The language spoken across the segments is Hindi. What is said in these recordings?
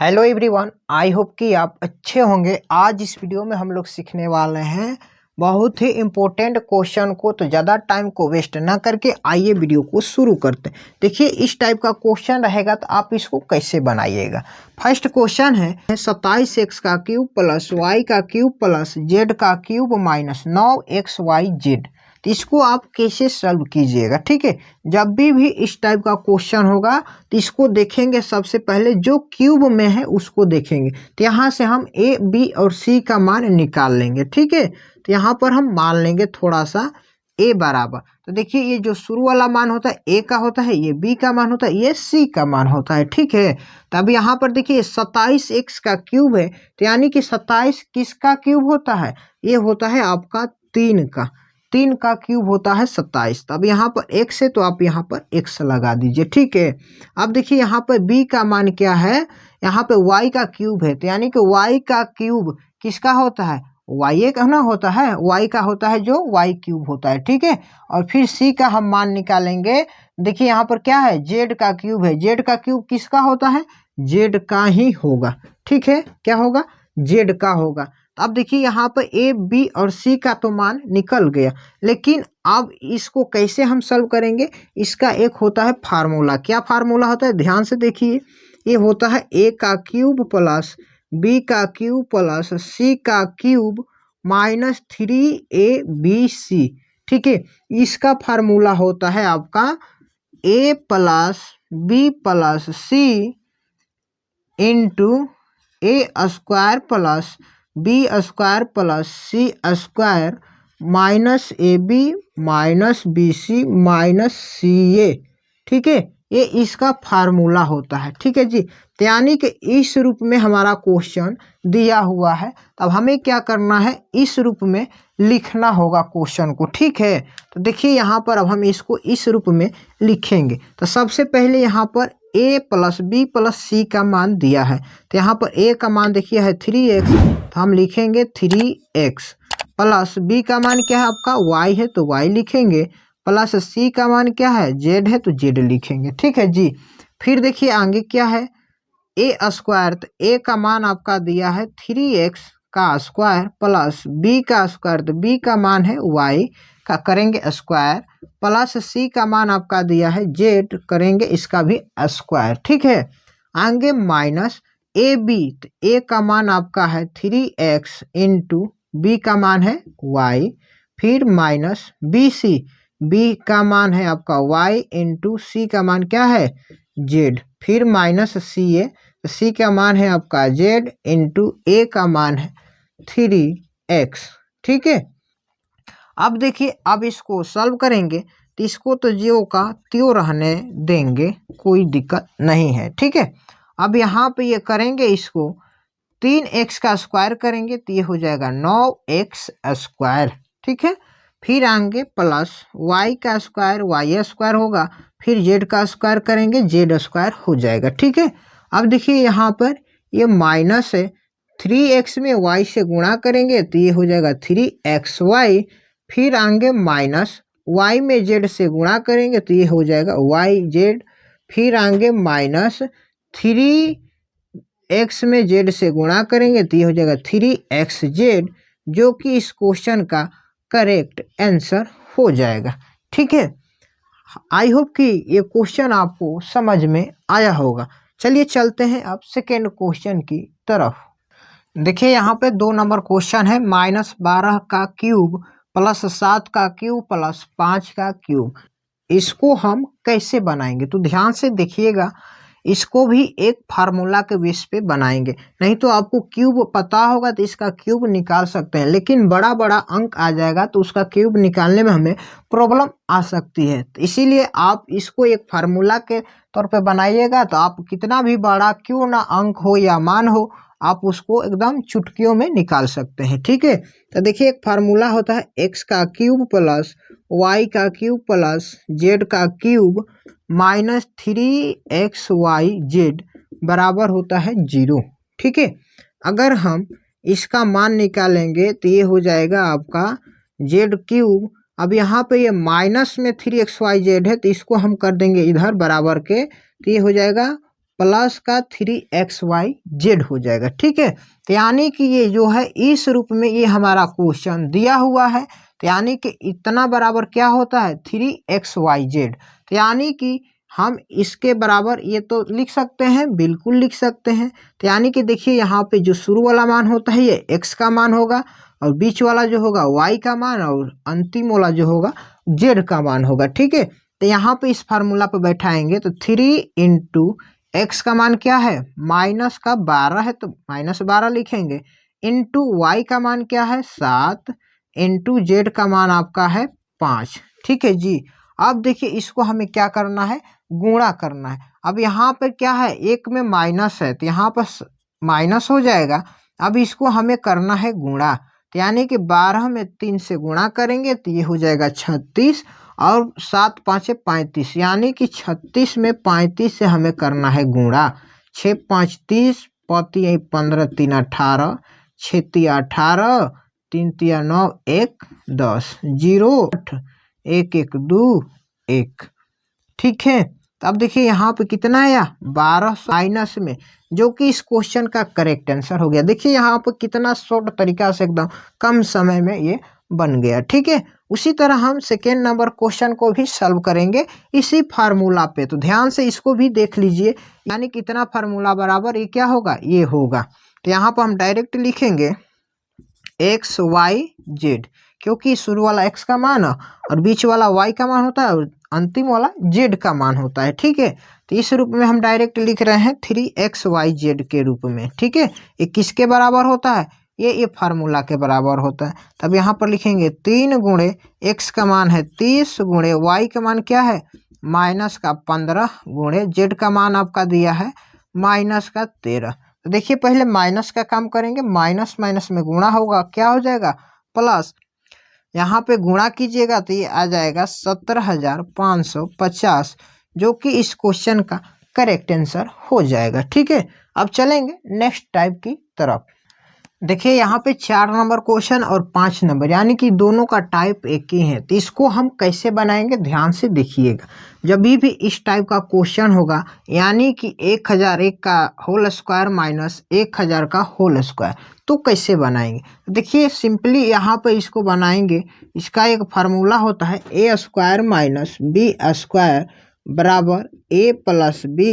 हेलो एवरीवन, आई होप कि आप अच्छे होंगे। आज इस वीडियो में हम लोग सीखने वाले हैं बहुत ही इम्पोर्टेंट क्वेश्चन को। तो ज़्यादा टाइम को वेस्ट ना करके आइए वीडियो को शुरू करते हैं। देखिए, इस टाइप का क्वेश्चन रहेगा तो आप इसको कैसे बनाइएगा। फर्स्ट क्वेश्चन है 27x का क्यूब प्लस वाई का क्यूब प्लस जेड का क्यूब माइनस 9xyz। तो इसको आप कैसे सॉल्व कीजिएगा। ठीक है, जब भी इस टाइप का क्वेश्चन होगा तो इसको देखेंगे। सबसे पहले जो क्यूब में है उसको देखेंगे, तो यहाँ से हम ए बी और सी का मान निकाल लेंगे। ठीक है, तो यहाँ पर हम मान लेंगे थोड़ा सा ए बराबर। तो देखिए, ये जो शुरू वाला मान होता है ए का होता है, ये बी का मान होता है, ये सी का मान होता है। ठीक है, तो अब यहाँ पर देखिए 27x का क्यूब है, तो यानी कि 27 किसका क्यूब होता है? ये होता है आपका 3 का क्यूब होता है 27। तो अब यहाँ पर x है तो आप यहाँ पर x लगा दीजिए। ठीक है, अब देखिए यहाँ पर b का मान क्या है? यहाँ पे y का क्यूब है, तो यानी कि y का क्यूब किसका होता है? y का ना होता है, y का होता है जो y क्यूब होता है। ठीक है, और फिर c का हम मान निकालेंगे। देखिए यहाँ पर क्या है? z का क्यूब है, z का क्यूब किसका होता है? z का ही होगा। ठीक है, क्या होगा? z का होगा। अब देखिए यहाँ पर ए बी और सी का तो मान निकल गया, लेकिन अब इसको कैसे हम सॉल्व करेंगे? इसका एक होता है फार्मूला। क्या फार्मूला होता है? ध्यान से देखिए, ये होता है ए का क्यूब प्लस बी का क्यूब प्लस सी का क्यूब माइनस 3ab। ठीक है, इसका फार्मूला होता है आपका A plus B plus C into A square plus B square plus C square minus A B minus B C minus C A. ठीक है, ये इसका फार्मूला होता है। ठीक है जी, तो यानी कि इस रूप में हमारा क्वेश्चन दिया हुआ है। तब हमें क्या करना है? इस रूप में लिखना होगा क्वेश्चन को। ठीक है, तो देखिए यहाँ पर अब हम इसको इस रूप में लिखेंगे। तो सबसे पहले यहाँ पर a प्लस बी प्लस सी का मान दिया है, तो यहाँ पर a का मान देखिए है 3x, तो हम लिखेंगे 3x प्लस b का मान क्या है आपका? y है तो y लिखेंगे, प्लस c का मान क्या है? z है तो z लिखेंगे। ठीक है जी, फिर देखिए आगे क्या है? a स्क्वायर, तो a का मान आपका दिया है 3x का स्क्वायर प्लस b का स्क्वायर, तो b का मान है y का करेंगे स्क्वायर, प्लस सी का मान आपका दिया है जेड, करेंगे इसका भी स्क्वायर। ठीक है, आगे माइनस ए बी, तो ए का मान आपका है 3x इंटू बी का मान है y, फिर माइनस बी सी, बी का मान है आपका y इंटू सी का मान क्या है? जेड, फिर माइनस सी ए, सी का मान है आपका जेड इंटू ए का मान है 3x। ठीक है, अब देखिए, अब इसको सॉल्व करेंगे तो इसको तो ज्यों का त्यों रहने देंगे, कोई दिक्कत नहीं है। ठीक है, अब यहाँ पे ये करेंगे, इसको 3x का स्क्वायर करेंगे तो ये हो जाएगा 9x स्क्वायर। ठीक है, फिर आएंगे प्लस y का स्क्वायर, y स्क्वायर होगा, फिर z का स्क्वायर करेंगे, z स्क्वायर हो जाएगा। ठीक है, अब देखिए यहाँ पर ये माइनस है, 3x में y से गुणा करेंगे तो ये हो जाएगा 3xy, फिर आएंगे माइनस y में z से गुणा करेंगे तो ये हो जाएगा yz, फिर आएंगे माइनस 3x में z से गुणा करेंगे तो ये हो जाएगा 3xz, जो कि इस क्वेश्चन का करेक्ट आंसर हो जाएगा। ठीक है, आई होप कि ये क्वेश्चन आपको समझ में आया होगा। चलिए चलते हैं अब सेकेंड क्वेश्चन की तरफ। देखिए यहाँ पे 2 नंबर क्वेश्चन है, -12 का क्यूब प्लस 7 का क्यूब प्लस 5 का क्यूब। इसको हम कैसे बनाएंगे? तो ध्यान से देखिएगा, इसको भी एक फार्मूला के बेस पे बनाएंगे। नहीं तो आपको क्यूब पता होगा तो इसका क्यूब निकाल सकते हैं, लेकिन बड़ा बड़ा अंक आ जाएगा तो उसका क्यूब निकालने में हमें प्रॉब्लम आ सकती है। तो इसीलिए आप इसको एक फार्मूला के तौर पे बनाइएगा, तो आप कितना भी बड़ा क्यों ना अंक हो या मान हो, आप उसको एकदम चुटकियों में निकाल सकते हैं। ठीक है, तो देखिए एक फार्मूला होता है x का क्यूब प्लस y का क्यूब प्लस z का क्यूब माइनस 3xyz बराबर होता है 0। ठीक है, अगर हम इसका मान निकालेंगे तो ये हो जाएगा आपका z क्यूब। अब यहाँ पे ये माइनस में 3xyz है तो इसको हम कर देंगे इधर बराबर के, तो ये हो जाएगा प्लस का 3xyz हो जाएगा। ठीक है, तो यानी कि ये जो है इस रूप में ये हमारा क्वेश्चन दिया हुआ है। तो यानी कि इतना बराबर क्या होता है 3xyz। तो यानी कि हम इसके बराबर ये तो लिख सकते हैं, बिल्कुल लिख सकते हैं। तो यानी कि देखिए यहाँ पे जो शुरू वाला मान होता है ये x का मान होगा, और बीच वाला जो होगा y का मान, और अंतिम वाला जो होगा z का मान होगा। ठीक है, तो यहाँ पे इस फार्मूला पे बैठाएंगे तो 3 इंटू एक्स का मान क्या है माइनस का 12 है तो -12 लिखेंगे, इंटू वाई का मान क्या है 7, इंटू जेड का मान आपका है 5। ठीक है जी, अब देखिए इसको हमें क्या करना है, गुणा करना है। अब यहाँ पर क्या है, एक में माइनस है तो यहाँ पर माइनस हो जाएगा। अब इसको हमें करना है गुणा, तो यानी कि 12 में 3 से गुणा करेंगे तो ये हो जाएगा 36, और 7 5 35, यानी कि 36 में 35 से हमें करना है गुणा। 6 5 30, 5 15 3 18, 6 3 18, 3 3 9, 1 10, 0 8, 1 1 2 1। ठीक है, तो अब देखिए यहाँ पे कितना आया 1200 माइनस में, जो कि इस क्वेश्चन का करेक्ट आंसर हो गया। देखिए यहाँ पे कितना शॉर्ट तरीका से एकदम कम समय में ये बन गया। ठीक है, उसी तरह हम सेकेंड नंबर क्वेश्चन को भी सॉल्व करेंगे इसी फार्मूला पे, तो ध्यान से इसको भी देख लीजिए। यानी कितना फार्मूला बराबर ये क्या होगा, ये होगा। तो यहाँ पर हम डायरेक्ट लिखेंगे एक्स वाई जेड, क्योंकि शुरू वाला x का मान और बीच वाला y का मान होता है और अंतिम वाला z का मान होता है। ठीक है, तो इस रूप में हम डायरेक्ट लिख रहे हैं 3xyz के रूप में। ठीक है, ये किसके बराबर होता है, ये फार्मूला के बराबर होता है। तब यहाँ पर लिखेंगे 3 गुणे x का मान है 30, गुणे y का मान क्या है माइनस का 15, गुणे z का मान आपका दिया है माइनस का 13। तो देखिए पहले माइनस का काम करेंगे, माइनस माइनस में गुणा होगा, क्या हो जाएगा प्लस, यहाँ पे गुणा कीजिएगा तो ये आ जाएगा 17,550, जो कि इस क्वेश्चन का करेक्ट आंसर हो जाएगा। ठीक है, अब चलेंगे नेक्स्ट टाइप की तरफ। देखिए यहाँ पे 4 नंबर क्वेश्चन और 5 नंबर, यानी कि दोनों का टाइप एक ही है। तो इसको हम कैसे बनाएंगे ध्यान से देखिएगा। जब भी इस टाइप का क्वेश्चन होगा, यानी कि 1001 का होल स्क्वायर माइनस 1000 का होल स्क्वायर, तो कैसे बनाएंगे देखिए सिंपली यहाँ पे इसको बनाएंगे। इसका एक फार्मूला होता है ए स्क्वायर माइनस बी स्क्वायर बराबर ए प्लस बी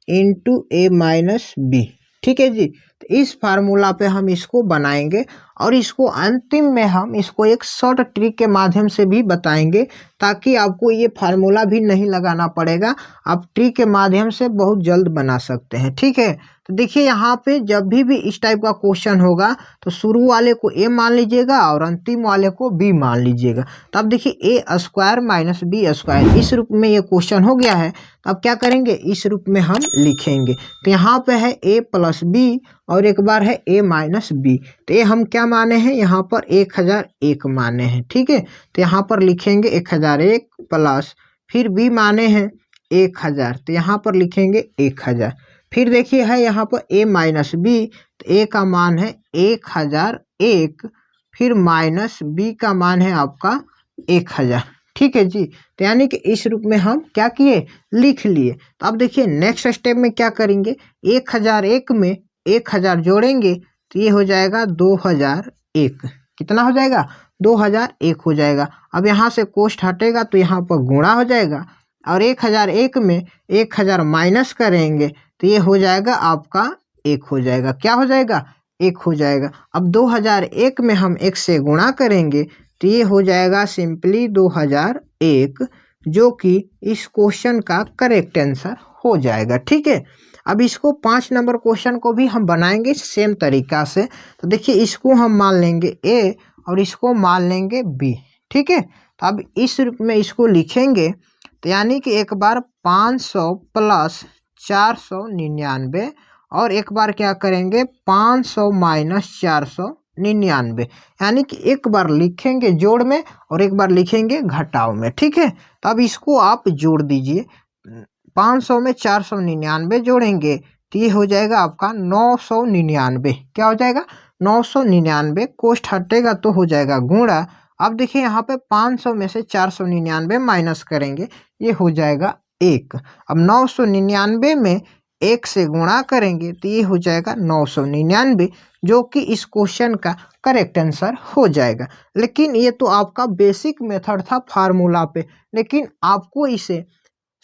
इंटू ए माइनस बी। ठीक है जी, तो इस फार्मूला पे हम इसको बनाएंगे, और इसको अंतिम में हम इसको एक शॉर्ट ट्रिक के माध्यम से भी बताएंगे, ताकि आपको ये फार्मूला भी नहीं लगाना पड़ेगा, आप ट्रिक के माध्यम से बहुत जल्द बना सकते हैं। ठीक है, तो देखिए यहाँ पे जब भी इस टाइप का क्वेश्चन होगा तो शुरू वाले को ए मान लीजिएगा और अंतिम वाले को बी मान लीजिएगा। तो अब देखिए ए स्क्वायर माइनस बी स्क्वायर इस रूप में ये क्वेश्चन हो गया है। तो अब क्या करेंगे, इस रूप में हम लिखेंगे। तो यहाँ पे है ए प्लस बी और एक बार है ए माइनस बी। तो ये हम क्या माने हैं, यहाँ पर 1001 माने हैं। ठीक है, तो यहाँ पर लिखेंगे 1001 प्लस, फिर बी माने हैं 1000, तो यहाँ पर लिखेंगे 1000। फिर देखिए है यहाँ पर ए माइनस बी, तो ए का मान है 1001, फिर माइनस बी का मान है आपका 1000। ठीक है जी, तो यानी कि इस रूप में हम क्या किए, लिख लिए। तो अब देखिए नेक्स्ट स्टेप में क्या करेंगे, 1001 में 1000 जोड़ेंगे तो ये हो जाएगा 2001। कितना हो जाएगा 2001 हो जाएगा। अब यहाँ से कोष्ठ हटेगा तो यहाँ पर गुणा हो जाएगा, और 1001 में 1000 माइनस करेंगे तो ये हो जाएगा आपका 1 हो जाएगा। क्या हो जाएगा 1 हो जाएगा। अब 2001 में हम 1 से गुणा करेंगे तो ये हो जाएगा सिंपली 2001, जो कि इस क्वेश्चन का करेक्ट आंसर हो जाएगा। ठीक है, अब इसको 5 नंबर क्वेश्चन को भी हम बनाएंगे सेम तरीका से। तो देखिए इसको हम मान लेंगे ए और इसको मान लेंगे बी। ठीक है, तो अब इस रूप में इसको लिखेंगे, तो यानी कि एक बार 500 प्लस 499, और एक बार क्या करेंगे 500 माइनस 499, यानी कि एक बार लिखेंगे जोड़ में और एक बार लिखेंगे घटाव में। ठीक है, तो अब इसको आप जोड़ दीजिए। 500 में 499 जोड़ेंगे तो ये हो जाएगा आपका 999। क्या हो जाएगा 999, कोष्ठ हटेगा तो हो जाएगा गुणा। अब देखिए यहाँ पे 500 में से 499 माइनस करेंगे, ये हो जाएगा 1। अब 999 में 1 से गुणा करेंगे तो ये हो जाएगा 999, जो कि इस क्वेश्चन का करेक्ट आंसर हो जाएगा। लेकिन ये तो आपका बेसिक मेथड था फार्मूला पे, लेकिन आपको इसे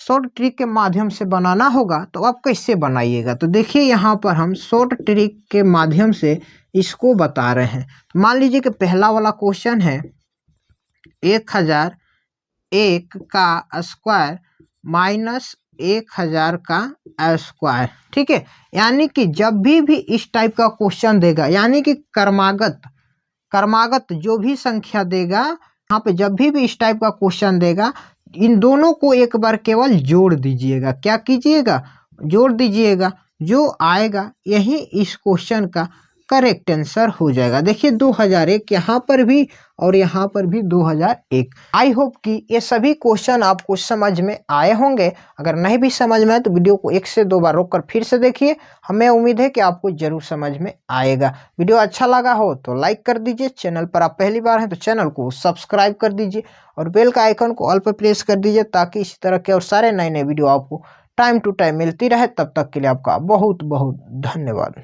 शॉर्ट ट्रिक के माध्यम से बनाना होगा। तो आप कैसे बनाइएगा, तो देखिए यहाँ पर हम शॉर्ट ट्रिक के माध्यम से इसको बता रहे हैं। मान लीजिए कि पहला वाला क्वेश्चन है 1001 का स्क्वायर माइनस 1000 का स्क्वायर, ठीक है। यानी कि जब भी इस टाइप का क्वेश्चन देगा, यानी कि क्रमागत जो भी संख्या देगा, यहाँ पे जब भी इस टाइप का क्वेश्चन देगा, इन दोनों को एक बार केवल जोड़ दीजिएगा। क्या कीजिएगा, जोड़ दीजिएगा। जो आएगा यही इस क्वेश्चन का करेक्ट आंसर हो जाएगा। देखिए 2001 यहाँ पर भी और यहाँ पर भी 2001। आई होप कि ये सभी क्वेश्चन आपको समझ में आए होंगे। अगर नहीं भी समझ में आए तो वीडियो को 1 से 2 बार रोककर फिर से देखिए। हमें उम्मीद है कि आपको जरूर समझ में आएगा। वीडियो अच्छा लगा हो तो लाइक कर दीजिए। चैनल पर आप पहली बार हैं तो चैनल को सब्सक्राइब कर दीजिए और बेल का आइकन को ऑल पर प्रेस कर दीजिए, ताकि इसी तरह के और सारे नए नए वीडियो आपको टाइम टू टाइम मिलती रहे। तब तक के लिए आपका बहुत बहुत धन्यवाद।